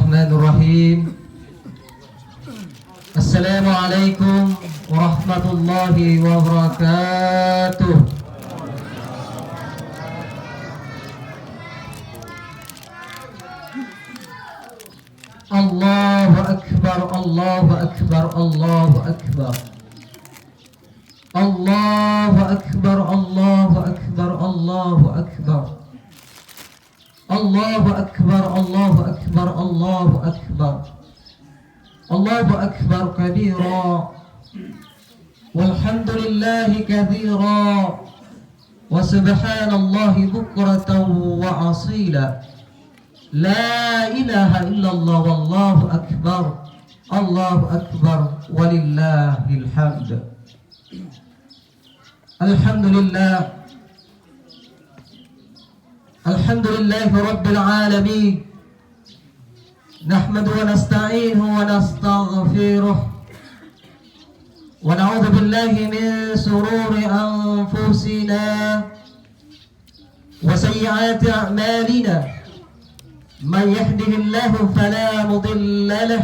Bismillahirrahmanirrahim. Assalamualaikum warahmatullahi wabarakatuh. Allahu Akbar, Allahu Akbar, Allahu Akbar. Allahu Akbar, Allahu Akbar, Allahu Akbar. Allahu Akbar, Allahu Akbar, Allahu Akbar. Allahu Akbar kabira. Walhamdulillahi kathira. Wa subhanallahi bukratan wa asila. La ilaha illallah wallahu akbar. Allahu akbar walillahil hamd. Alhamdulillah. Alhamdulillahi rabbil alamin. Nahmadu wa nasta'inuhu wa nastaghfiruh. Wa na'udzu billahi min sururi anfusina wa sayyiati a'malina. من يهده الله فلا مضل له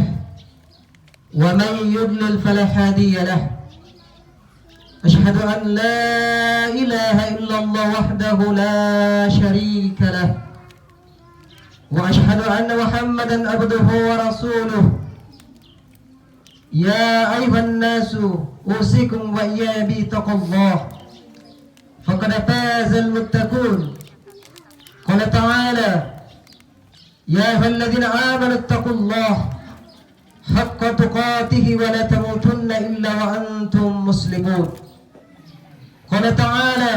ومن يضلل فلا هادي له. أشهد أن لا إله إلا الله وحده لا شريك له وأشهد أن محمدا عبده ورسوله. يا أيها الناس أوصيكم وإياي بتقوى الله فقد فاز المتقون. قال تعالى: يا أيها الذين آمنوا اتقوا الله حق تقاته ولا تموتن إلا وأنتم مسلمون. قال تعالى: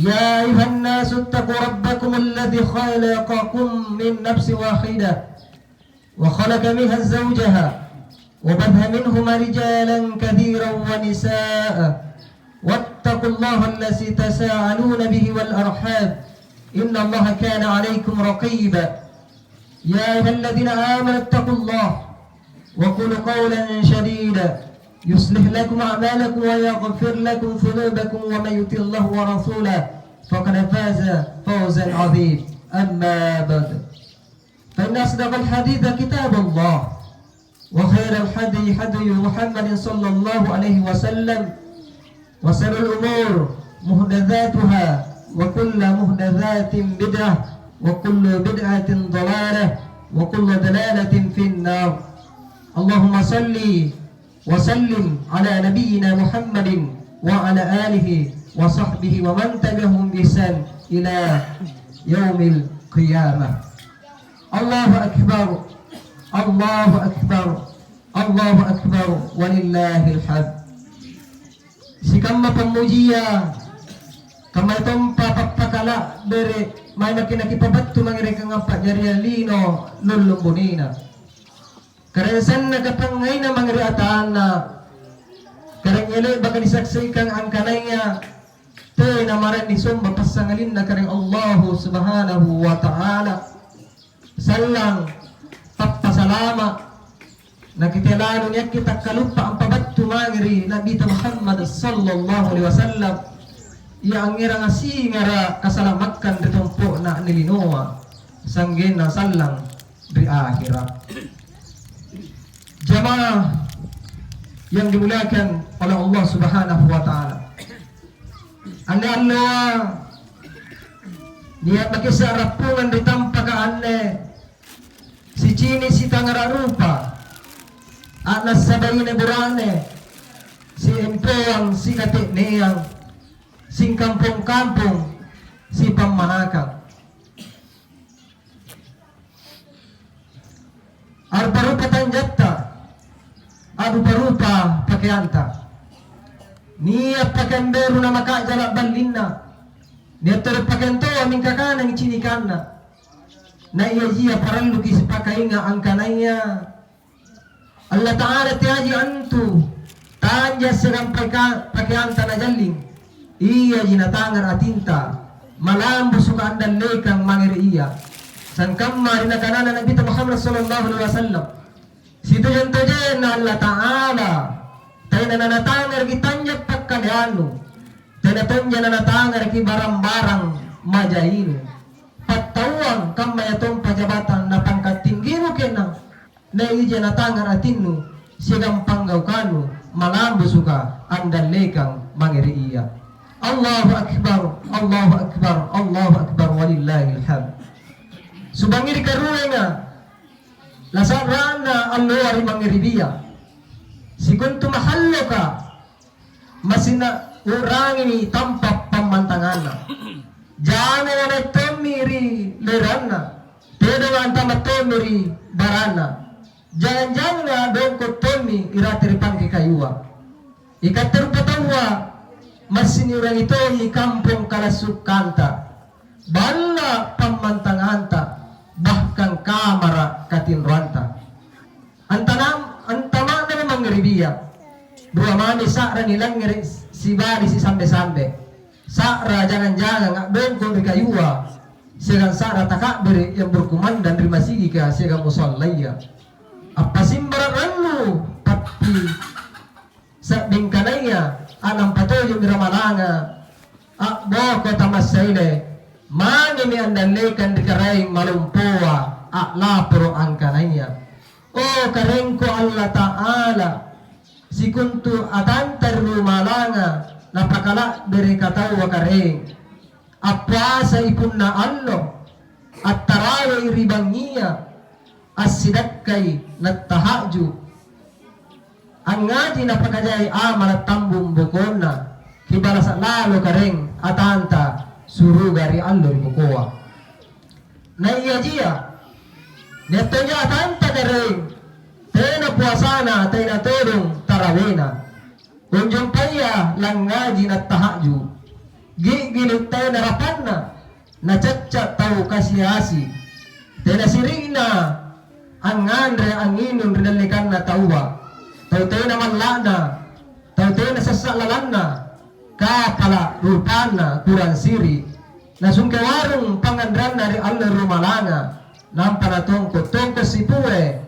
يا أيها الناس اتقوا ربكم الذي خلقكم من نفس واحدة وخلق منها زوجها وبث منهما رجالا كثيرا ونساء واتقوا الله الذي تساءلون به والأرحام إن الله كان عليكم رقيبا. يا أيها الذين آمنوا اتقوا الله وقولوا قولا سديدا يصلح لكم أعمالكم ويغفر لكم ذنوبكم ومن يطع الله ورسوله فقد فاز فوزا عظيما. أما بعد فإن أصدق الحديث كتاب الله وخير الهدي هدي محمد صلى الله عليه وسلم وشر الأمور محدثاتها وكل محدثات بدعة وكل بدعة ضلالة وكل ضلالة في النار. اللهم صل وسلم على نبينا محمد وعلى آله وصحبه ومن تبعهم بإحسان إلى يوم القيامة. الله أكبر، الله أكبر، الله أكبر ولله الحمد. Sikama pemujian kama itong papakala bere may nakinakipabatto mangire kang apa jari lino lulumbunina karensan nagapangay na mangire atana kareng ele baka disaksikan ang kanaya te na maran ni sumba pasangalin na kareng Allah subhanahu wa ta'ala sallang papasalama nakitilano niya kita kalupa ang pabatto mangire Nabi Muhammad sallallahu alaihi wasallam yang ngira ngasi ngara kasalamatkan ditumpu na nilinoa sanggin na salang di akhirat. Jamaah yang dimuliakan oleh Allah Subhanahu wa taala. Ane Allah niat makisa rapungan ditampa ka ane si cini si tangara rupa anas sabayine burane si empeang si katik neyang sing kampung-kampung si pamanakang arparupa tanjatta arupa-rupa pakaianta niya pakaian na makajalak balinna niya terpakianto aming kakanang cinikanna na iya parallu kisi pakainga ang kanaya Allah Ta'ala tiyaji antu tanja serang pakaianta na jaling iya jinatangan atinta malambo suka andan lekang mangiri iya san kamma rina kanana Nabi Muhammad sallallahu alaihi wasallam situ jantojen na Allah Ta'ala tayo na nanatangar kitanya pagkaliano tayo na tonja nanatangar ki barang-barang majaino patawang kamma yatong pajabatan na pangkat tinggi mo na ije na tangan atinu sigang panggau kanu malambu suka andan lekang mangiri iya. Allahu akbar, Allahu akbar, Allahu akbar walillahil hamd. Subangiri karuenga lasarana alluari mangiri biya. Sikuntu mahallo ka masina urangi tampak pamantangana. Jangan na tomiri lerana. Tidak antama tomiri barana. Jangan-jangan dongko tomi iratiri pangki kayua. Ikater patawa masini orang itu di kampung kalasuk kanta. Bala pamantanganta bahkan kamara katin ranta. Antama na mangribiya. Dua mani sakra nilang si bari si sambe-sambe. Sakra jangan-jangan ngak dongko di kayua. Segan sakra takabir yang berkumandang terima sigi ka segan musallaya. Apa simbaranmu tapi sa bingkanaya anam patoyo miramalanga akbo ko tamasaile mani mi andalekan di karaing malumpoa lapro ang kanaya. Oh karengko Allah Ta'ala sikuntu atantar rumalanga napakala dari katawa kareng apa sa ipun na allo at tarawa iribangiya as-sidakay nattahaju ang ngadi napakajay amal at tambong bukona kibala sa lalo kareng atanta surugari allo ribukoa naiya jiya neto niya atanta kareng tena puasana tena todong tarawena unjong paya lang ngaji nattahaju gigilit tayo narapan na cacca tau kasihasi tena sirina ang ngandre ang inon rinalikan na tauwa tau tayo na manlana tau tayo na sasalalan na kapala rupana kurang siri nasungkawarong pangandran na ri Allah rumalanga nampana tongko si puwe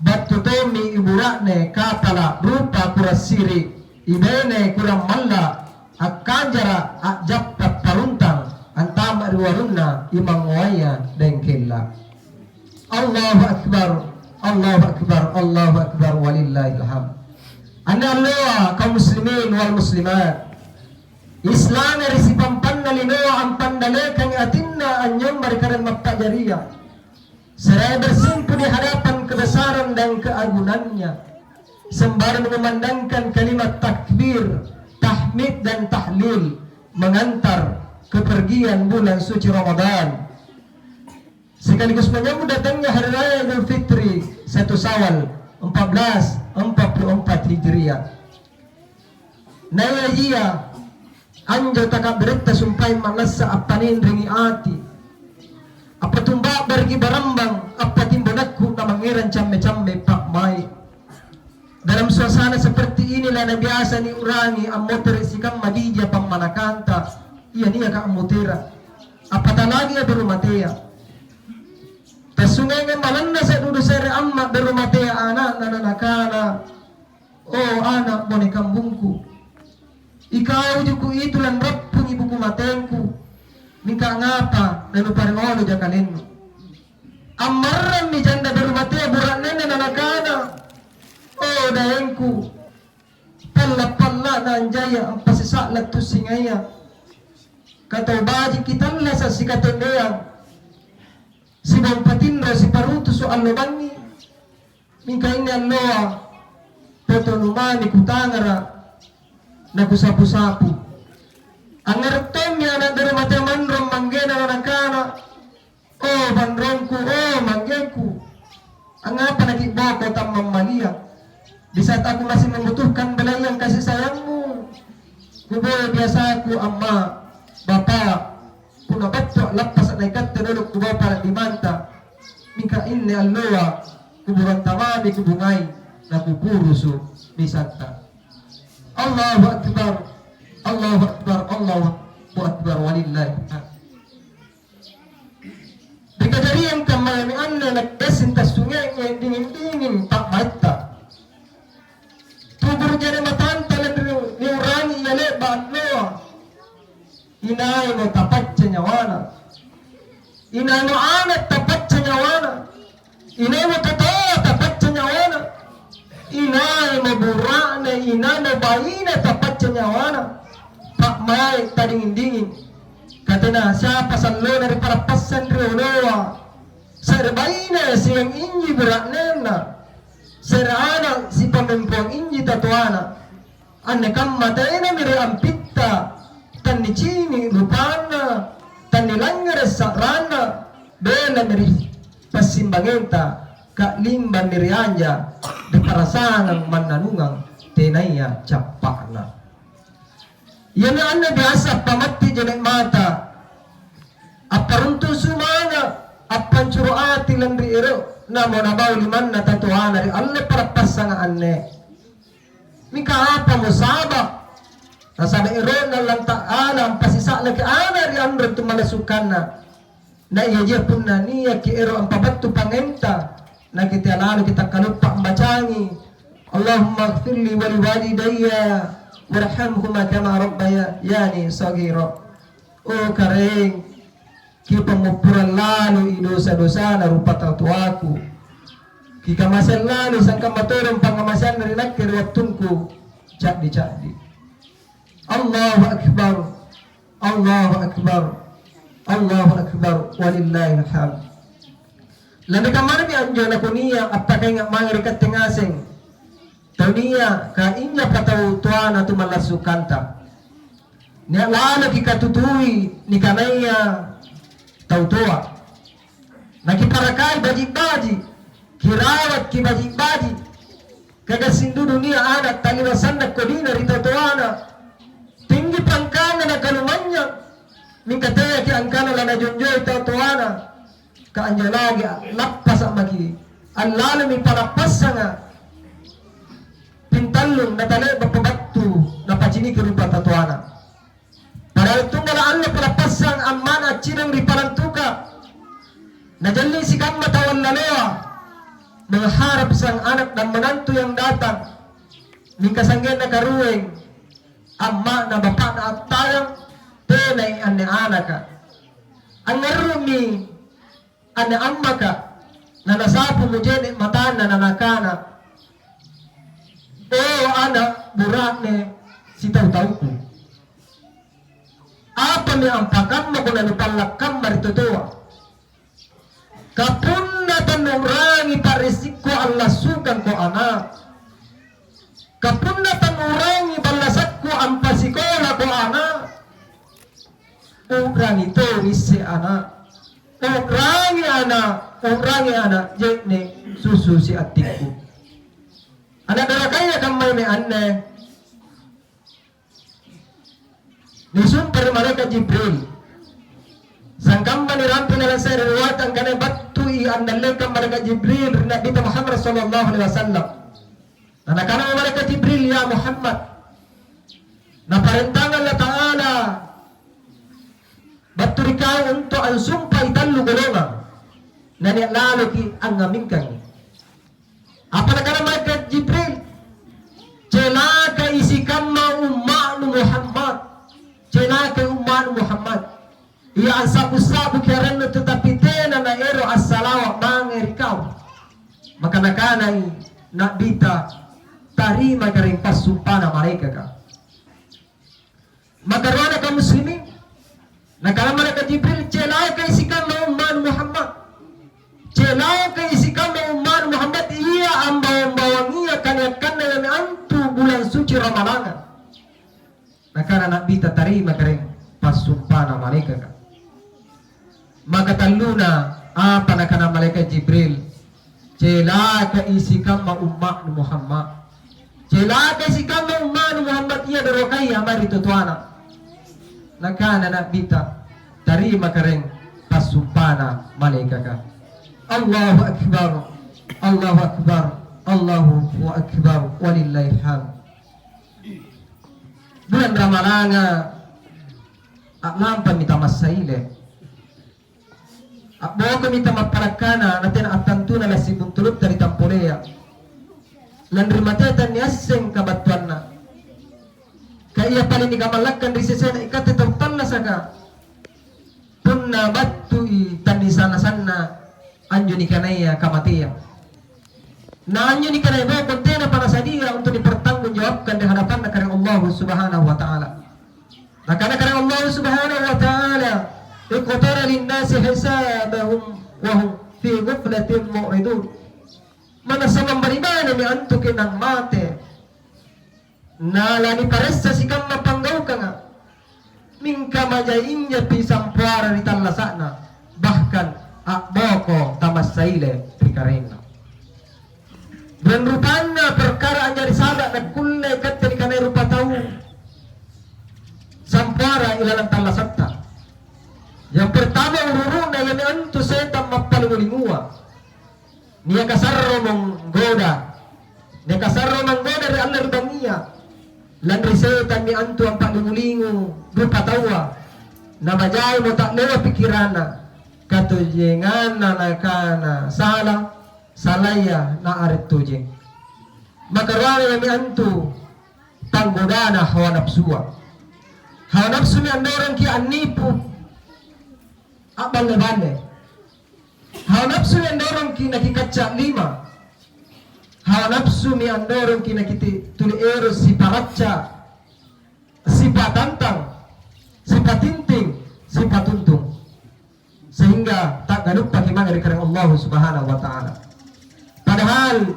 batu tomi iburakne kapala rupa kurang siri ibene kurang malla ak kanjara ak jappat paruntang antama riwarunna imang waya dengkilla. Allahu akbar, Allahu akbar, Allahu akbar walillahil hamd. Anna Allah kaum muslimin wal muslimat. Islam risi pampanna linoa ang pandalekan atinna anyong marikaran magpajariya. Seraya bersimpu di hadapan kebesaran dan keagungannya. Sembari mengumandangkan kalimat takbir, tahmid dan tahlil mengantar kepergian bulan suci Ramadan. Sekaligus menyambut datangnya hari raya Idul Fitri 1 Syawal 1444 Hijriah. Naya anjo taka berita sumpai manasa apanin ringi ati. Apa tumba bergi barambang apa timbonakku na mangiran camme-camme pak mai. Dalam suasana seperti inilah na biasa ni urangi ang motor sikang madija pang manakanta. Iya niya ka ang motera. Apata lagi ya berumatea. Tasungay nga malanda sa dudu sere amma berumatea anak na nanakana. Oh anak mo ni kambungku. Ikaw juku itu lan rapung ibu kumatengku. Mingka ngapa nanu paringolo jakalenno. Amaran mi janda berumatea burak nene nanakana. Oh dayengku palla na anjaya ang pasisaklat to singaya kataw baji kitang sa sikatendeyang si bang patindra si paruto so allobangi mingka ini alloa potonumani kutangara na kusapu-sapu ang ngaraptomya na darumate manrom manggena na nakana oh bandrongku oh manggenku ang apa nagibako tamang maliya. Di saat aku masih membutuhkan belayang kasih sayangmu, kuboy biasa aku amma, bapak, kuna batok lapas at naikat tinulog kuboy para di manta, mingka inni alloa, kuburan tamami kubungay, na kupuruso di santa. Allahu Akbar, Allahu Akbar, Allahu Akbar, walillahi. Di kajarian kamay anna nagdasin tas sungai yang dingin-dingin tak mata. Tubur jadi matanta ni urani yale baatloa. Inay mo tapat sa nyawana. Inay mo anak tapat sa nyawana. Inay mo totoo tapat sa inay maburana ina mabayina tapat sa nyawana pak may tadingin-dingin katena siapa sallo na rin parapasan riunawa sir bayina siyang inji buraknena sir ana si pamempuang inji tatuana anne kammatena mire ampitta tanni cini rupana tanni langare sarana bela miri pasimbangenta ka limban miri anja di parasangang mananungang tenaya capakna yan na anna biasa pamati janek mata aparuntu sumana apan curuati landri ero namo nabaw liman na tatuana ri alle para pasanga anne mika apa musaba nasabi ero na lang taana ang pasisa lagi ana ri andro tumalasukan na iya pun na niya ki ero ang pabattu pangenta na kita lalu kita kalupa bacangi Allahumma gfirli wali walidayya warhamhuma kama rabbayani saghira oh kareng ki pangupuran lalu dosa-dosa na rupa tatuaku ki kamasan lalu sang kamaturang pangamasan na rinak kiri waktunku cakdi Allahu akbar Allahu akbar Allahu akbar walillahil hamd lalu kamar mi anjo na kunia apakay nga mangrikat tingasing taunia ka inya patau tuana tumalasukanta niya lalo kikatutui ni kanaya tautua nakiparakay baji-baji kirawat ki baji-baji kagasindu dunia anak taliwasan na kodina rita tuana tinggi pangkana na kalumanya mingkataya ki angkana la na junjoy tautuana kaanya lagi lapas maki ang lalo may palapasa nga pintalong na tala bapabattu na pacini kirupa tatuana para tunggal Allah palapasang amana cinang ripalantuka na jalli si kang matawan laloa mengharap sang anak dan menantu yang datang mingkasanggen na karueng amma na bapa na at tayang tenay ane anaka ang ngarumi ane amma ka na nasapo mo dyan matana na nakana o anak burak ne si taw-taw ko apa mi ampakan mo kung nanipalakam maritutua kapun na tanurangi parisik ko ang lasukan ko anak kapun na tanurangi balasat ko ang pasikola ko anak urang ito isi anak Urangi anak jekne susu si atikku anak darakaya kamay ni anne nisumpar malaikat Jibril sangkamba ni rampi na lang sa riwayat ang kanay batui ang nalagam malaikat Jibril Nabi Muhammad sallallahu alaihi wasallam na nakanang malaikat Jibril ya Muhammad na parintangan na ta'ala baturi ka untuk ang sumpah itallu golongan na lalo ki ang ngamingkang apa na ka malaikat Jibril celaka isi kama umma'nu Muhammad celaka umma'nu Muhammad iya ang sabu-sabu kerana tetapi tena na ero as-salawa mangerikaw maka nakanay na bita tarima ka rin pasumpa na malaika ka magarwana ka muslimin nakalaman ka Jibril celaka isi kama umma'nu Muhammad celaka isi kama umma'nu Muhammad iya ang bawang-bawang iya kanya-kanya yang antu bulan suci Ramadan nakana na bita tarima ka rin pasumpa na malaika ka maka taluna apa nakana malaikat Jibril celaka isi kama umma'nu Muhammad celaka isi kama umma'nu Muhammad iya darokay amari tutuana nakana na bita tarima ka rin pasumpana malaikat ka Allahu akbar Allahu akbar Allahu akbar walillahil hamd bulan Ramalanga lampan mita masaile bawa kami tamat palakana natin atantu na lasibong tulog dari tampolea landri matatan ni aseng kabatuan na kaya paling ni kamalakan di sesena ikat tetaptan na saka punna batu i tani sana sana anjo ni kanaya kamatiya Nanya ni kana ibu kontena para sadia untuk dipertanggungjawabkan di hadapan negara Allah Subhanahu wa taala. Maka negara Allah Subhanahu wa taala iqtara lin-nasi hisabahum wa hum fi ghaflatin mu'ridun. Mana sama beriman ni antu kinang mate. Nala ni paressa sikam mapanggau kanga. Mingka majainya pisampuara di talasana. Bahkan akboko tamassaile prikarena. Dan rupanya perkara anjari sadak na kulle katte di kanai rupa tahu sampara ilalang talasatta. Yang pertama ururuna yang antu setan mapalingulingua. Nia kasarro menggoda. Nia kasarro menggoda dari Allah ribangnya. Landri setan ni antu ang palingulingu rupa tawa. Nama jai mo tak lewa pikirana. Katujengana nakana salah. Salaya na arit tuje makarwana yami antu panggodana hawa nafsuwa hawa nafsu mi andoran ki annipu abang lebane hawa nafsu mi andoran ki nakikatsa lima hawa nafsu mi andoran ki nakiti tuli ero si paratsa si patantang si patinting si patuntung sehingga tak galup bagaimana dari Allah Subhanahu wa taala. Padahal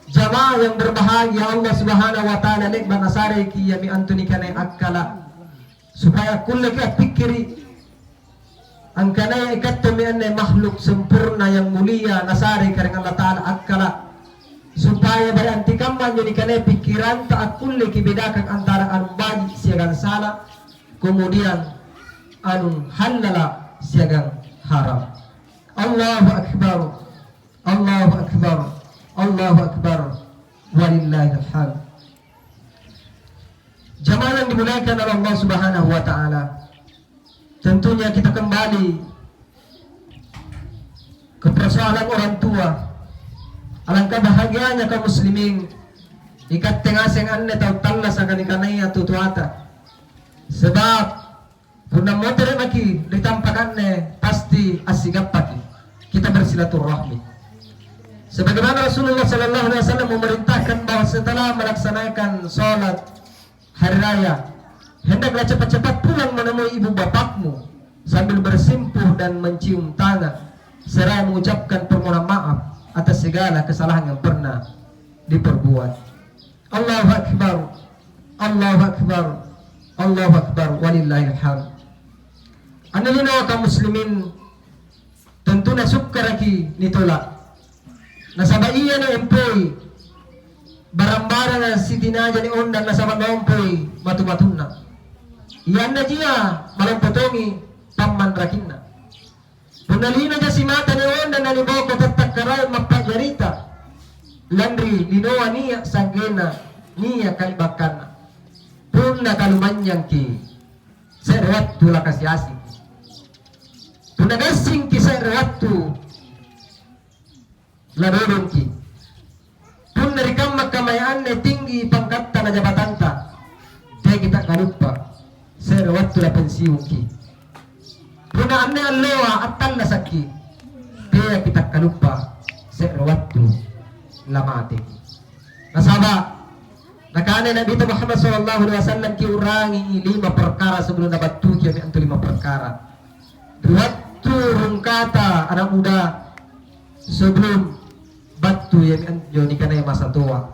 jamaah yang berbahagia Allah Subhanahu wa taala nek banasare ki yami antuni kanay akkala supaya kulle ka pikiri ang kanay ikattami anay makhluk sempurna yang mulia nasare kareng Allah taala akkala supaya bari antikam man ni kanay pikiran ta kulle ki bedakan antara anong baji siagang sala kemudian anong halala siagang haram. Allahu akbar. Allahu akbar, Allahu akbar, walillahil hamd. Jamaah yang dimuliakan oleh Allah Subhanahu wa taala. Tentunya kita kembali ke persoalan orang tua. Alangkah bahagianya kaum muslimin ikat tengah seng anne tau tallas akan ikanai tutuata. Sebab punna motere maki ditampakanne pasti asigap pagi. Kita bersilaturahmi. Sebagaimana Rasulullah Sallallahu Alaihi Wasallam memerintahkan bahwa setelah melaksanakan sholat hari raya hendaklah cepat-cepat pulang menemui ibu bapakmu sambil bersimpuh dan mencium tangan seraya mengucapkan permohonan maaf atas segala kesalahan yang pernah diperbuat. Allahu akbar, Allahu akbar, Allahu akbar, walillahil hamd. Annalina kaum muslimin tentunya sukkaraki nitolak. Nasabaiya na empoy barang-barang na sitinaja ni ondan nasaba nompoy matu-matuna. Iyan na dia malampotongi pammanrakin na. Punalina dia si mata ni ondan na liboko tatakkaray mapajarita. Landri linoa niya sanggena niya kalibakan na. Punna kalumanyang ki serwat tula kasyasik. Punagasing ki serwat tu ladodong ki pun dari kammak kamayaan ne tinggi pangkat na jabatanta kaya kita kalupa sir waktu la pensiun ki puna anne alloa atal na sakki kaya kita kalupa sir waktu lamate ki nasaba nakane Nabi Muhammad sallallahu alaihi wasallam ki urangi 5 perkara sebelum dapat tu ki antu 5 perkara waktu rungkata anak muda sebelum batu yang joni kana masa tua.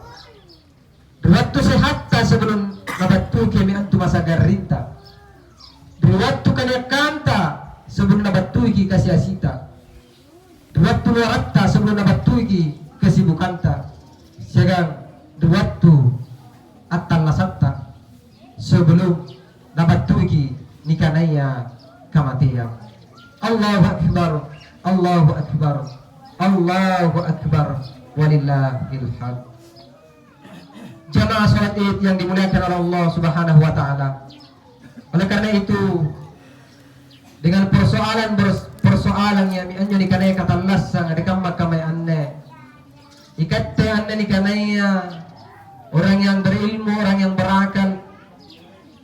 Waktu sehat sebelum nabatu kami antu masa garinta. Waktu kana kanta sebelum nabatu ki kasiasita. Waktu waratta sebelum nabatu ki kesibukanta. Segang waktu atal lasatta sebelum nabatu ki nikanaya kamatian. Allahu akbar, Allahu akbar. Allahu akbar, walillahil hamd. Jamaah salat Id yang dimuliakan oleh Allah Subhanahu wa taala. Oleh karena itu dengan persoalan yang anyo ni kanay katallasang adikam makamay anne. Ikatte anne ni kanay orang yang berilmu, orang yang berakal.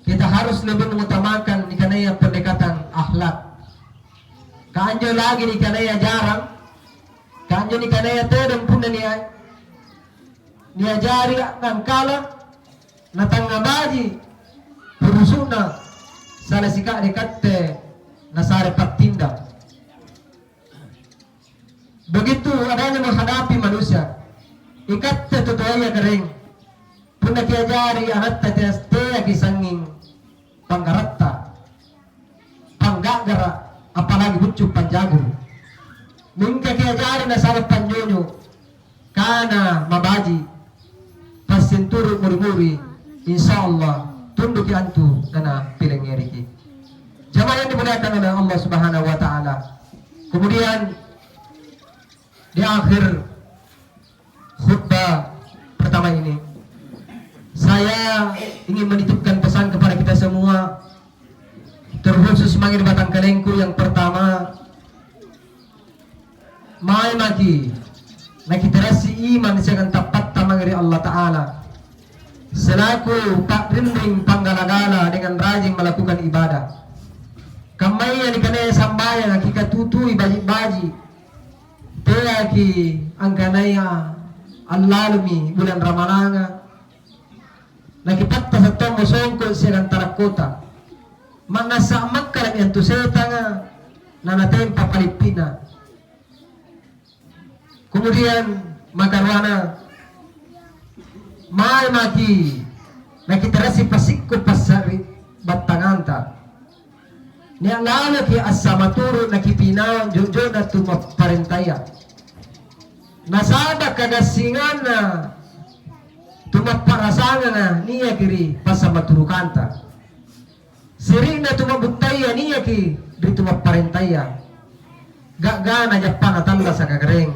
Kita harus lebih mengutamakan ni kanay pendekatan akhlak. Kaanjo lagi ni kanay jarang kanjo ni kanaya tedong pun ni niajari nangkala natangabaji purusuna sana sika dekatte nasare patinda. Begitu adanya menghadapi manusia, ikatte tutuaya kering, puna kiajari anatta testea kisanging panggaratta, panggagara, apalagi bucuk panjagur. Mungkin kiajari nasare panjonyo, kana mabaji, pasinturu muri-muri, insyaallah tunduk antu dana pilengeri. Jamaah yang dimuliakan oleh Allah Subhanahu wa taala. Kemudian di akhir khutbah pertama ini saya ingin menitipkan pesan kepada kita semua, terkhusus mangir batang kalengku. Yang pertama, mai maki nakiterasi iman segan tapat tamangiri Allah Ta'ala selaku tak rinding panggalagala dengan rajin melakukan ibadah. Kamay yang ikanay sambayan akika tutui baji-baji Teya ki ang kanaya allalumi bulan Ramalanga nakipatta sa tomo songkol silang tarakota manasa makkalam yang tuseta nga nanatempa Palipina. Kemudian makarwana may maki nakitarasi pasikko pasari batanganta niya lalo ki asamaturo nakipinawan jojo na tumaparentaya nasada kagasingan na tumaparasangan na niya kiri pasamaturo kanta siri na tumabutaya niya ki di tumaparentaya gagana Japan atalla sa kagareng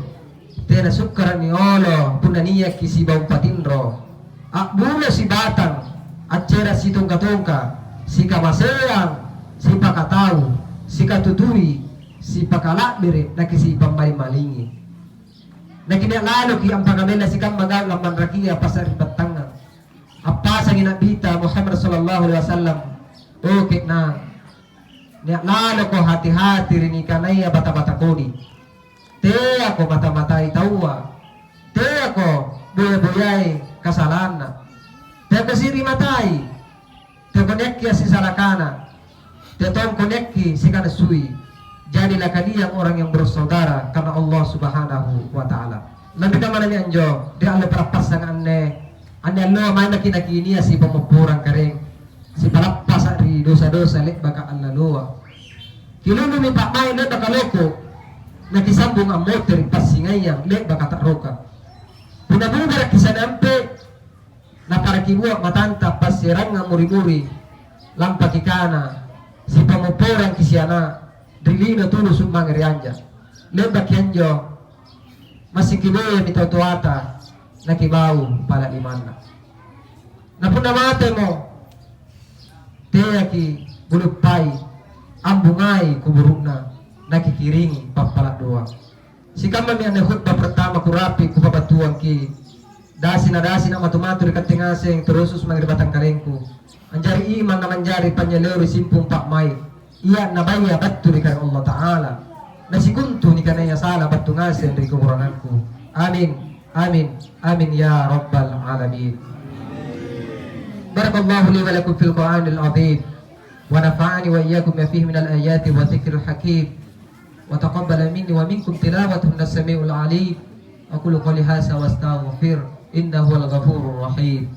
tena sukaran ni olo puna niya ki si bau patinro akbula si batang at cera si tongka-tongka si kamaseang si pakatau, si katutui, si pakalakbiri, nakisi pamay-malingi. Nakinya lalo ki ang pangamela si kamagal ang manrakiya pasari batangan. Apasa ginabita Muhammad sallallahu alaihi wasallam. Okay na. Niya lalo ko hati-hati rini kanaya bata-bata koni. Te ako mata-matay tawa. Te ako buya-buyay kasalana. Te ako siri matay. Te konekya si salakana. Tetong konekki sikana sui. Jadilah kalian orang yang bersaudara karena Allah Subhanahu wa taala. Nabi kama nami anjo, dia Allah perapas sang anne. Anne Allah mana kinakiniya si pemupurang kering. Si palapas ari dosa-dosa lek baka Allah loa. Kilunu mi pak mai na takaloko. Nakisambung ang motor pasingayang lek baka taroka. Punabugar kisanampe na para kibuak matanta pasirang nga muri-muri lampakikana. Si pamuporang kisiana drilino tulo sumang rianja lebak yanjo masikiboy mitautuata nakibaw pala limanna napuna mate mo teya ki bulupay ambungay kuburugna nakikiring papala doa si kama mi ane khutbah pertama kurapi kupabatuan ki dasi na matumatur katingaseng terusus mangribatang kalengku anjari iman na manjari panyalori simpung pak may iya nabaya batu ni karena Allah Ta'ala nasikuntu ni kanaya sala batu ngasen dari kekuranganku amin amin amin ya rabbal alamin. Barakallahu li wa lakum fil Qur'anil azim wa nafa'ani wa iyyakum ma fihi minal ayati wa dzikril hakim wa taqabbala minni wa minkum tilawatuhu as-sami'ul alim aqulu qawli hadza wa astaghfir innahu al ghafurur rahim.